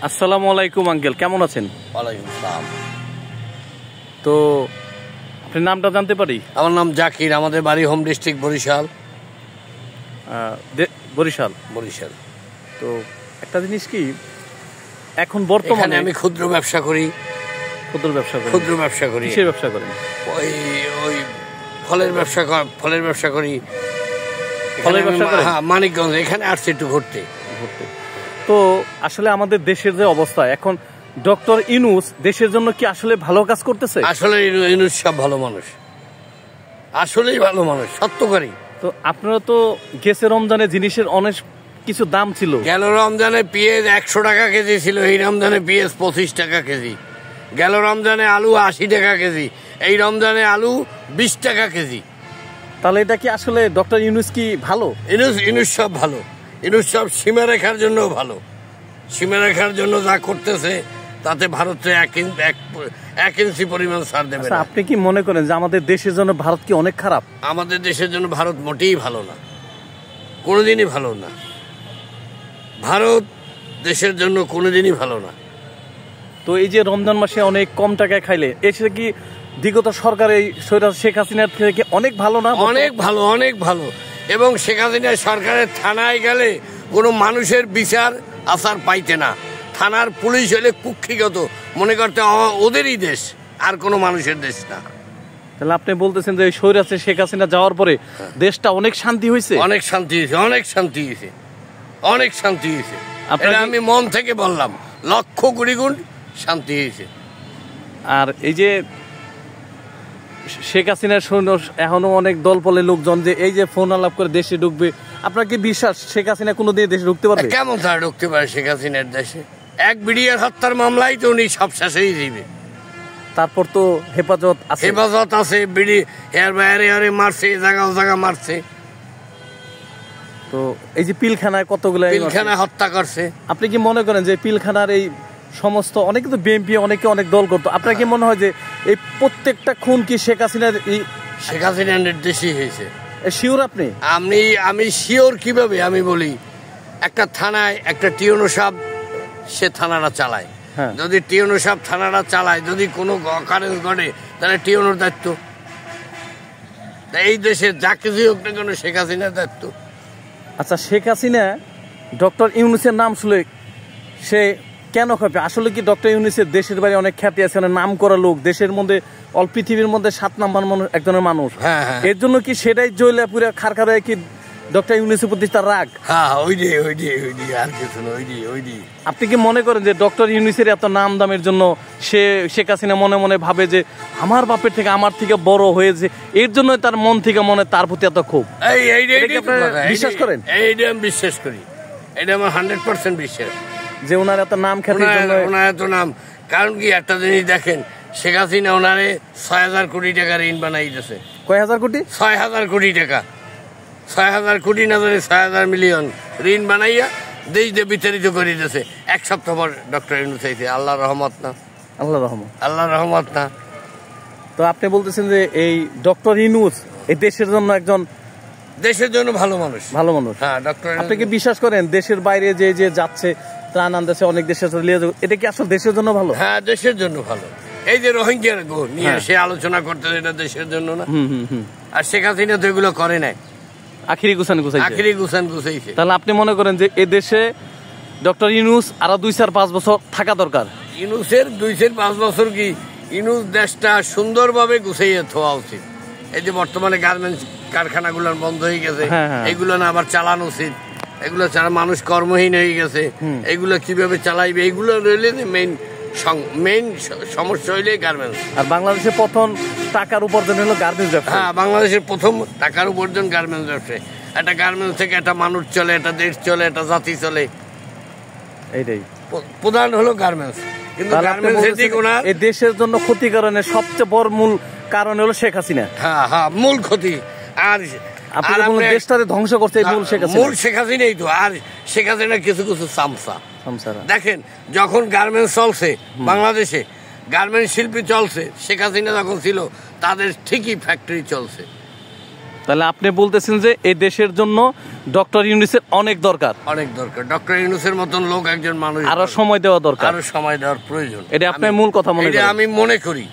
আসসালামু আলাইকুম আঙ্কেল, কেমন আছেন? ওয়ালাইকুম আসসালাম। তো আপনার নামটা জানতে পারি? আমার নাম জাকির, আমাদের বাড়ি হোম ডিস্ট্রিক্ট বরিশাল। বরিশাল। বরিশাল। তো একটা জিনিস কি, এখন বর্তমানে আমি ক্ষুদ্র ব্যবসা করি। ক্ষুদ্র ব্যবসা করি? ক্ষুদ্র ব্যবসা করি। কিসের ব্যবসা করেন? ওই ফলের ব্যবসা ফলের ব্যবসা করি। ফলের ব্যবসা করেন? হ্যাঁ, মানিকগঞ্জ। এখানে আসছে একটু ঘুরতে। তো আসলে আমাদের দেশের যে অবস্থা এখন, ডক্টর ইউনূস দেশের জন্য কি আসলে ভালো কাজ করতেছে? আসলে ইউনূস সব ভালো মানুষ, আসলেই ভালো মানুষ, সত্যকারী। তো আপনারা তো গেছে রমজানে জিনিসের অনেক কিছু দাম ছিল। গেল রমজানে পেঁয়াজ 100 টাকা কেজি ছিল, এই রমজানে পেঁয়াজ 25 টাকা কেজি। গেল রমজানে আলু 80 টাকা কেজি, এই রমজানে আলু 20 টাকা কেজি। তাহলে এটা কি আসলে ডক্টর ইউনূস কি ভালো? ইউনূস সব ভালো। ইউনূস সব সীমারেখার জন্য ভালো। সীমারেখার জন্য যা করতেছে তাতে ভারতে এক ইঞ্চি পরিমাণ ছাড় দেবে না। আপনি কি মনে করেন যে আমাদের দেশের জন্য ভারত কি অনেক খারাপ? আমাদের দেশের জন্য ভারত মোটেই ভালো না, কোনোদিনই ভালো না। ভারত দেশের জন্য কোনোদিনই ভালো না। তো এই যে রমজান মাসে অনেক কম টাকায় খাইলে, এসে কি বিগত সরকার এই শেখ হাসিনার থেকে অনেক ভালো না? অনেক ভালো, অনেক ভালো। এবং শেখ হাসিনা সরকারের থানায় গেলে কোনো মানুষের বিচার আচার পাইতে না। থানার পুলিশ হলে কুক্ষিগত, মনে করতে ওদেরই দেশ, আর কোনো মানুষের দেশ না। তাহলে আপনি বলতেছেন যে স্বৈরাচারী শেখ হাসিনা যাওয়ার পরে দেশটা অনেক শান্তি হয়েছে? অনেক শান্তি হয়েছে, অনেক শান্তি হয়েছে, অনেক শান্তি হয়েছে। এটা আমি মন থেকে বললাম, লক্ষ কোটি গুণ শান্তি হয়েছে। আর এই যে শেখ হাসিনার সৈন্য এখনো অনেক দলপলের লোকজন যে এই যে ফোন আলাপ করে দেশে ঢুকবে, আপনার কি বিশ্বাস শেখ হাসিনা কোনোদিন দেশে ঢুকতে পারবে? কেমন তারা ঢুকতে পারে শেখ হাসিনার দেশে? এক বিডিআর হত্যার মামলাই তো উনি সব শেষেই দিবে। তারপর তো হেফাজত আছে, হেফাজত আছে, বিডি হেয়ার বাইরে মারছে, জায়গা মারছে। তো এই যে পিলখানায় কতগুলো পিলখানায় হত্যা করছে। আপনি কি মনে করেন যে পিলখানার এই সমস্ত, অনেকে তো বিএনপি অনেকে অনেক দল করতো, আপনার কি মনে হয় যে এই প্রত্যেকটা খুন কি শেখ হাসিনার নির্দেশই হয়েছে? শিওর আপনি? আমি শিওর কিভাবে আমি বলি, একটা থানায় একটা টিওনো সাহেব সে থানাটা চালায়। যদি টিওনো সাহেব থানাটা চালায়, যদি কোনো অকারেন্স ঘটে তাহলে টিওনোর দায়িত্ব। এই দেশে যা কিছু হোক না কেন শেখ হাসিনার দায়িত্ব। আচ্ছা, শেখ হাসিনা ডক্টর ইউনূসের নাম শুনে সে কেন খাবে? আসলে কি ডক্টর ইউনূসের দেশের বাইরে অনেক খ্যাতি আছে, নাম করা লোক, দেশের মধ্যে অল পৃথিবীর মধ্যে 7 নাম্বার একজনের মানুষ। এর জন্য কি সেটাই জয়লা পুরা খারখারে কি ডক্টর ইউনূসের প্রতি তার রাগ? আপনি কি মনে করেন যে ডক্টর ইউনূসের এত নাম দামের জন্য সে শেখ হাসিনা মনে মনে ভাবে যে আমার বাপের থেকে আমার থেকে বড় হয়েছে, এর জন্য তার মন থেকে মনে তার প্রতি এত ক্ষোভ? বিশ্বাস করেন? এইটা আমি বিশ্বাস করি, এটা আমার 100% বিশ্বাস যে ওনার এত নাম খ্যাতির জন্য, ওনার এত নাম। কারণ কি, একটা জিনিস দেখেন, শেখ হাসিনা ওনারে 6,000 কোটি টাকা ঋণ বানাই দিয়েছে। কয় হাজার কোটি? 6,000 কোটি টাকা। 6,000 কোটি না জানি 6,000 মিলিয়ন ঋণ বানাইয়া দেশ দিয়ে বিতাড়িত করে দিয়েছে। 1 সপ্তাহ পর ডক্টর ইউনূস আইছে। আল্লাহর রহমত না? আল্লাহর রহমত না? তো আপনি বলতেছেন যে এই ডক্টর ইউনূস এই দেশের জন্য একজন, দেশের জন্য ভালো মানুষ। ভালো মানুষ। হ্যাঁ, ডক্টর। আপনি কি বিশ্বাস করেন দেশের বাইরে যে যাচ্ছে ত্রাণ আনতেছে অনেক দেশের, এটা কি আসলে দেশের জন্য ভালো? হ্যাঁ, দেশের জন্য ভালো। এই যে রোহিঙ্গা নিয়ে সে আলোচনা করতেছে, এটা দেশের জন্য না? আর শেখ হাসিনা তো এগুলো করে নাই, আখিরি গুছান গুছাইছে। তাহলে আপনি মনে করেন যে এ দেশে ডক্টর ইউনূস আরো 2-4-5 বছর থাকা দরকার? ইউনূসের 2-5 বছর কি, ইউনূস দেশটা সুন্দরভাবে গুছাইয়ে থাকা উচিত। এই যে বর্তমানে গার্মেন্টস কারখানাগুলো বন্ধ হয়ে গেছে, এগুলো না আবার চালানো উচিত। এগুলো ছাড়া মানুষ কর্মহীন হয়ে গেছে, এগুলো কিভাবে চালাইবে, এগুলো রইলে মেইন সমস্যা হইলে গার্মেন্টস। আর বাংলাদেশের প্রথম টাকার উপার্জন হলো গার্মেন্টস ব্যবসা। হ্যাঁ, বাংলাদেশের প্রথম টাকার উপার্জন গার্মেন্টস ব্যবসায়। একটা গার্মেন্টস থেকে একটা মানুষ চলে, একটা দেশ চলে, একটা জাতি চলে। এইটাই প্রধান হলো গার্মেন্টস। কিন্তু এই দেশের জন্য ক্ষতিকারণের সবচেয়ে বড় মূল কারণ হলো শেখ হাসিনা। হ্যাঁ, মূল ক্ষতি। আর দেশটারে ধ্বংস করছে মূল শেখ হাসিনাই তো। আর শেখ হাসিনা কিছু চামচা দেখেন, যখন গার্মেন্টস চলছে বাংলাদেশে, গার্মেন্টস শিল্পী চলছে, শেখ হাসিনা যখন ছিল তাদের ঠিকই ফ্যাক্টরি চলছে। তাহলে আপনি বলতেছেন যে এই দেশের জন্য ডক্টর ইউনূসের অনেক দরকার। ডক্টর ইউনূসের মতন লোক একজন মানুষ আরো সময় দেওয়া দরকার, আরো সময় দেওয়ার প্রয়োজন। এটা আপনার মূল কথা মনে করেন? আমি মনে করি।